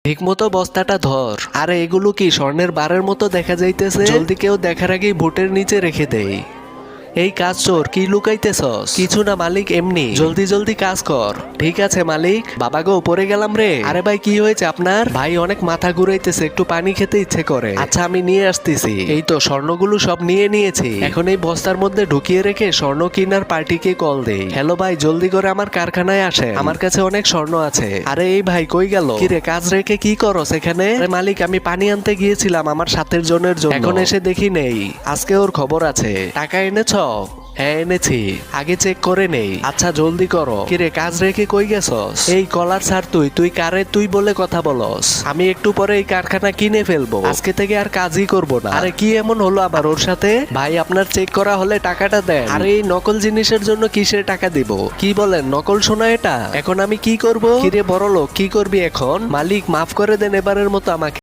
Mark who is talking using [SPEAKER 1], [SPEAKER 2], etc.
[SPEAKER 1] ঠিকমতো বস্তাটা ধর। আরে এগুলো কি স্বর্ণের বারের মতো দেখা যাইতেছে? জলদি কেউ দেখার আগেই বুটের নিচে রেখে দেই। এই কাজ চোর, কি লুকাইতেছস? কিছু না মালিক, এমনি। জলদি জলদি কাজ কর। ঠিক আছে মালিক। বাবা গো, পরে গেলাম রে। আরে ভাই, কি হয়েছে আপনার? ভাই অনেক মাথা ঘুরাইতেছে, একটু পানি খেতে ইচ্ছে করে। আচ্ছা আমি নিয়ে আসতেছি। এই তো স্বর্ণগুলো সব নিয়ে নিয়েছি। এখন এই বস্তার মধ্যে ঢুকিয়ে রেখে স্বর্ণ কিনার পার্টিকে কল দেই। হ্যালো ভাই, জলদি করে আমার কারখানায় আসে, আমার কাছে অনেক স্বর্ণ আছে। আরে এই ভাই কই গেল? কিরে, কাজ রেখে কি করস এখানে? আরে মালিক, আমি পানি আনতে গিয়েছিলাম আমার সাথের জনের জন্য, এখন এসে দেখি নেই। আজকে ওর খবর আছে। টাকা এনেছ? হ্যাঁ এনেছি, আগে চেক করে নেই। আচ্ছা জলদি করো। কিরে, কাজ রেখে কই গেছস? এই কলার স্যার, তুই কারে তুই বলে কথা বলস? আমি একটু পরে এই কারখানা কিনে ফেলবো, আজকে থেকে আর কাজই করব না। আরে কি এমন হলো আবার ওর সাথে? ভাই আপনার চেক করা হলে টাকাটা দেন। আরে এই নকল জিনিসের জন্য কিসের টাকা দিব? কি বলেন, নকল সোনা এটা? এখন আমি কি করব? কিরে বড়লোক, কি করবি এখন? মালিক মাফ করে দেন এবারের মতো আমাকে।